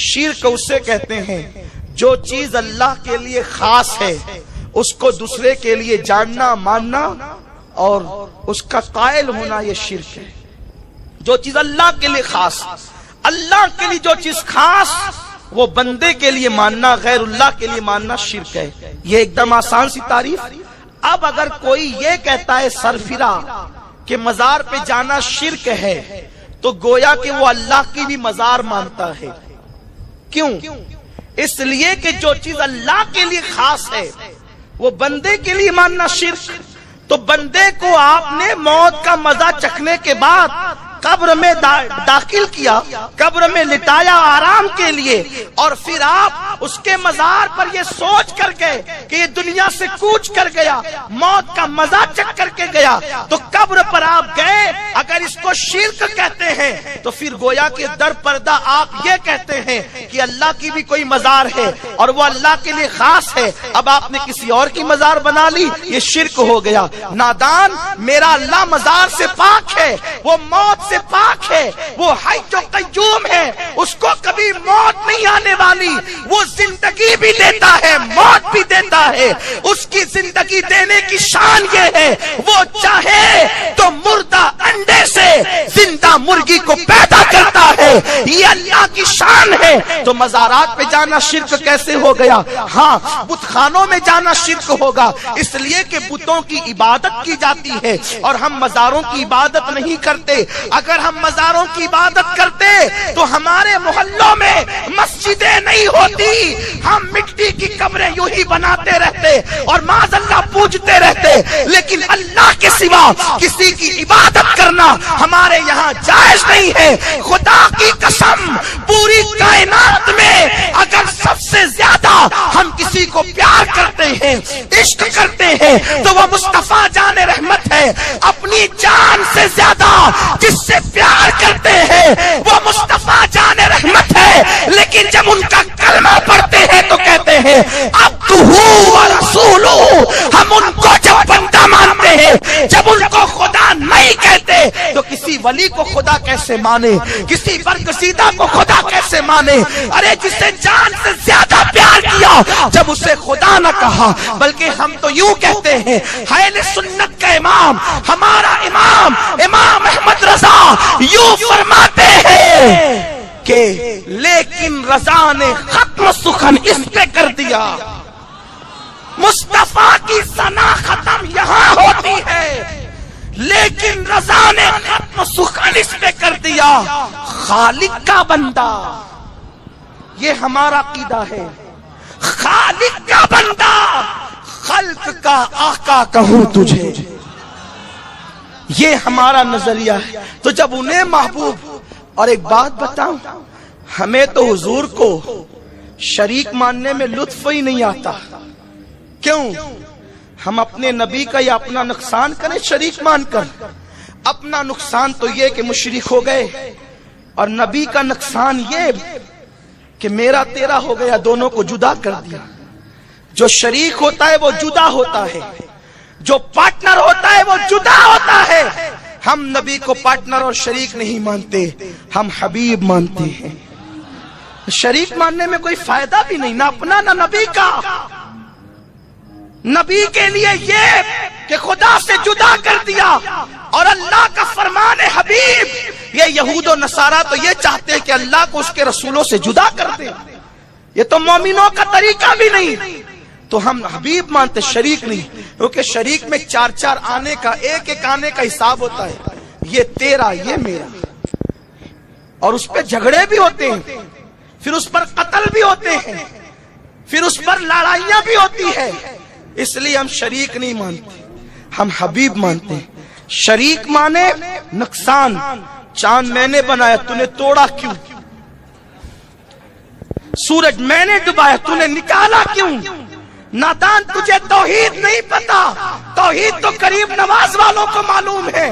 شرک اسے کہتے ہیں جو چیز اللہ کے لیے خاص ہے اس کو دوسرے کے لیے جاننا ماننا اور اس کا قائل ہونا، یہ شرک ہے۔ جو چیز اللہ کے لیے خاص، اللہ کے لیے جو چیز خاص وہ بندے کے لیے ماننا، غیر اللہ کے لیے ماننا شرک ہے۔ یہ ایک دم آسان سی تعریف۔ اب اگر کوئی یہ کہتا ہے سرفرا کہ مزار پہ جانا شرک ہے تو گویا کہ وہ اللہ کی بھی مزار مانتا ہے۔ کیوں؟ اس لیے کہ جو چیز اللہ کے لیے خاص ہے وہ بندے کے لیے ماننا شرک۔ تو بندے کو آپ نے موت کا مزہ چکھنے کے بعد قبر میں داخل کیا، قبر میں لٹایا آرام کے لیے، اور پھر آپ اس کے مزار پر یہ سوچ کر گئے کہ یہ دنیا سے کوچ کر گیا، موت کا مزہ چکھ کر کے گیا، تو قبر پر آپ گئے۔ اگر اس کو شرک کہتے ہیں تو پھر گویا کہ در پردہ آپ یہ کہتے ہیں کہ اللہ کی بھی کوئی مزار ہے اور وہ اللہ کے لیے خاص ہے، اب آپ نے کسی اور کی مزار بنا لی، یہ شرک ہو گیا۔ نادان، میرا اللہ مزار سے پاک ہے، وہ موت سے پاک ہے، وہ حی جو قیوم ہے، اس کو کبھی موت نہیں آنے والی، وہ زندگی بھی دیتا ہے موت بھی دیتا ہے، اس کی زندگی دینے کی شان یہ ہے وہ چاہے تو مردہ انڈے سے زندہ مرغی کو پیدا کرتا ہے، یہ اللہ کی شان ہے۔ تو مزارات پہ جانا شرک کیسے ہو گیا؟ ہاں، بت خانوں میں جانا شرک ہوگا، اس لیے کہ بتوں کی عبادت کی جاتی ہے اور ہم مزاروں کی عبادت نہیں کرتے۔ اگر ہم مزاروں کی عبادت کرتے تو ہمارے محلوں میں مسجدیں نہیں ہوتی، ہم مٹی کی قبریں یوں ہی بناتے رہتے اور معاذ اللہ پوجتے رہتے، لیکن اللہ کے سوا کسی کی عبادت کرنا ہمارے یہاں جائز نہیں ہے۔ خدا کی قسم، پوری کائنات میں اگر سب سے زیادہ ہم کسی کو پیار کرتے ہیں، عشق کرتے ہیں، تو وہ مصطفیٰ جان رحمت ہے۔ اپنی جان سے زیادہ جس سے پیار کرتے ہیں وہ مصطفیٰ جان رحمت ہے، لیکن جب ان کا کلمہ پڑھتے ہیں تو کہتے ہیں عبدہ و رسولہ۔ ہم ان کو جب بندہ مانتے ہیں، جب ان کو خدا نہیں کہتے تو کسی ولی کو خدا کیسے مانے، کسی برگزیدہ کو خدا کیسے مانے؟ ارے جسے جان سے زیادہ پیار کیا جب اسے خدا نہ کہا، بلکہ ہم تو یوں کہتے ہیں، اہل سنت کا امام، ہمارا امام امام احمد رضا یوں فرماتے ہیں کہ لیکن رضا نے ختم سخن اس پہ کر دیا۔ مصطفیٰ کی ثنا ختم یہاں ہوتی ہے، لیکن رضا نے ختم سخن اس پہ کر دیا۔ خالق کا بندہ، یہ ہمارا عقیدہ ہے، خالق کا بندہ، خلق کا آقا کہوں تجھے، یہ ہمارا نظریہ ہے۔ تو جب انہیں محبوب، اور ایک بات بتاؤں، ہمیں تو حضور کو شریک ماننے میں لطف ہی نہیں آتا۔ کیوں؟ ہم اپنے نبی کا یا اپنا نقصان کریں شریک مان کر؟ اپنا نقصان تو یہ کہ مشرک ہو گئے، اور نبی کا نقصان یہ کہ میرا تیرا ہو گیا، دونوں کو جدا کر دیا۔ جو شریک ہوتا ہے وہ جدا ہوتا ہے، جو پارٹنر ہوتا ہے وہ جدا ہوتا ہے۔ ہم نبی کو پارٹنر اور شریک نہیں مانتے، ہم حبیب مانتے ہیں۔ شریک ماننے میں کوئی فائدہ بھی نہیں، نہ اپنا نہ نبی کا۔ نبی کے لیے یہ کہ خدا سے جدا کر دیا، اور اللہ کا فرمان حبیب۔ یہ یہود و نصارہ تو یہ چاہتے ہیں کہ اللہ کو اس کے رسولوں سے جدا کر دے، یہ تو مومنوں کا طریقہ بھی نہیں۔ تو ہم حبیب مانتے، شریک نہیں، کیونکہ شریک میں چار چار آنے کا، ایک ایک آنے کا حساب ہوتا ہے، یہ تیرا یہ میرا، اور اس پہ جھگڑے بھی ہوتے ہیں، پھر اس پر قتل بھی ہوتے ہیں، پھر اس پر لڑائیاں بھی ہوتی ہے۔ اس لیے ہم شریک نہیں مانتے، ہم حبیب مانتے ہیں۔ شریک مانے نقصان، چاند میں نے بنایا تو نے توڑا کیوں؟ سورج میں نے ڈبایا تو نے نکالا کیوں؟ نادان، تجھے توحید نہیں پتا، توحید تو کریم نواز والوں کو معلوم ہے،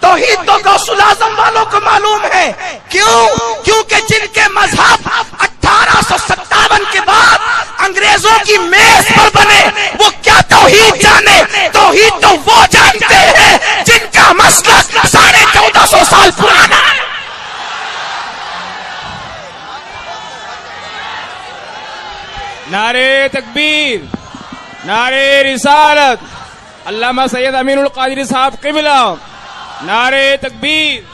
توحید تو غوث الاعظم والوں کو معلوم ہے۔ کیوں؟ کیونکہ جن کے مذہب 1857 کے بعد انگریزوں کی میز پر بنے وہ کیا توحید جانے؟ توحید تو وہ جانتے ہیں جن کا مسلک 1450 سال پرانا ہے۔ نعرے تکبیر، نعرے رسالت، علامہ سید امین القادری صاحب قبلہ، نعرے تکبیر۔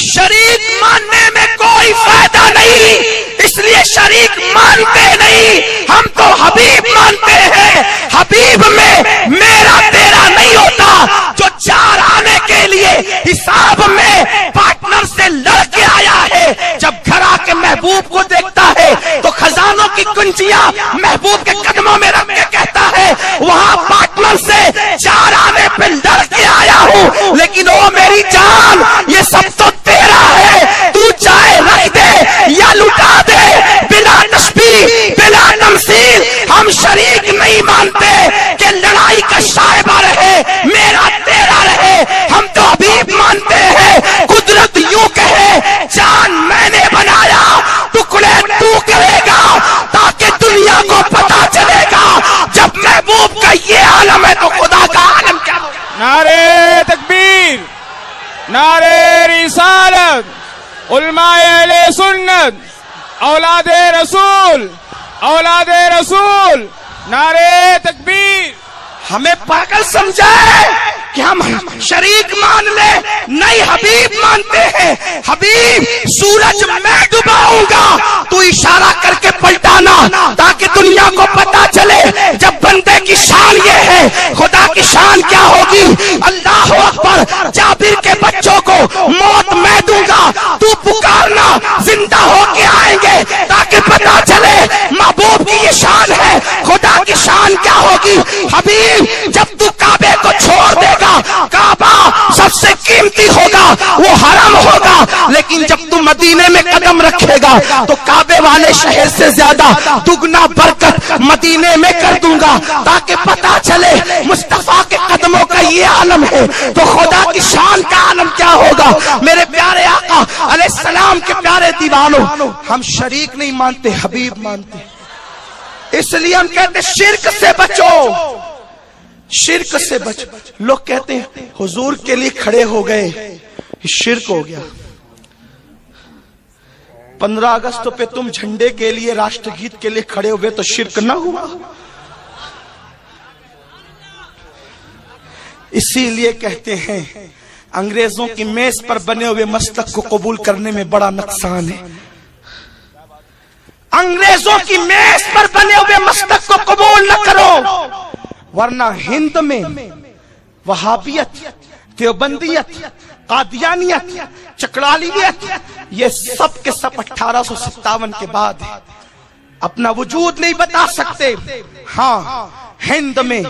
شریک ماننے میں کوئی فائدہ نہیں، اس لیے شریک مانتے نہیں، ہم تو حبیب مانتے ہیں۔ حبیب میں میرا تیرا نہیں ہوتا، جو چار آنے کے لیے حساب میں پارٹنر سے لڑ کے آیا ہے، جب گھر آ کے محبوب کو دیکھتا ہے تو خزانوں کی کنجیاں محبوب کے قدموں میں رکھ کے کہتا ہے وہاں پارٹنر سے چار آنے پہ لڑ کے آیا ہوں، لیکن او میری جان یہ سب تو تیرا ہے، تو چاہے رکھ دے یا لٹا دے، بلا تشبیہ بلا تمثیل ہم شریک نہیں مانتے کہ لڑائی کا شائبہ رہے میرا تیرا رہے، ہم تو حبیب مانتے ہیں۔ قدرت یوں کہے جان میں نے بنایا، ٹکڑے تو کرے گا تاکہ دنیا کو پتا چلے گا، جب محبوب کا یہ عالم ہے تو خدا کا عالم کیا ہوگا۔ نعرے تکبیر، نعرے رسالت، علماء اہل سنت، اولاد رسول، اولاد رسول، نعرے تکبیر۔ ہمیں پاگل سمجھائے کہ ہم شریک مان لے، نہیں حبیب مانتے ہیں۔ حبیب سورج میں ڈباؤں گا تو اشارہ کر کے پلٹانا تاکہ دنیا کو پتا چلے، جب بندے کی شان یہ ہے خدا کی شان کیا ہوگی۔ اللہ اکبر، جابر کے بچوں کو موت میں دوں گا، تو پکارنا زندہ ہو کے آئیں گے تاکہ پتا چلے محبوب کی یہ شان ہے، خدا کی شان کیا ہوگی۔ حبیب جب تو کعبے کو چھوڑ دے گا، کعبہ سب سے قیمتی ہوگا، وہ حرم ہوگا، لیکن جب تو مدینے میں قدم رکھے گا تو کعبے والے شہر سے زیادہ دگنا برکت مدینے میں کر دوں گا تاکہ پتا چلے مصطفیٰ کے قدموں کا یہ عالم ہے تو خدا کی شان کا عالم کیا ہوگا۔ میرے پیارے آقا علیہ السلام کے پیارے دیوانوں، ہم شریک نہیں مانتے، حبیب مانتے، اس لیے ہم کہتے شرک سے بچو، شرک سے بچو۔ لوگ کہتے ہیں حضور کے لیے کھڑے ہو گئے، شرک ہو گیا۔ 15 اگست پہ تم جھنڈے کے لیے راشٹر گیت کے لیے کھڑے ہوئے تو شرک نہ ہوا؟ اسی لیے کہتے ہیں انگریزوں کی میز پر بنے ہوئے مستق کو قبول کرنے میں بڑا نقصان ہے۔ انگریزوں کی میز پر بنے ہوئے مستق کو قبول نہ کرو، ورنہ ہند میں وہابیت، دیوبندیت، قادیانیت، چکڑالیت، یہ سب کے سب 1857 کے بعد ہے، اپنا وجود نہیں بتا سکتے۔ ہاں ہند میں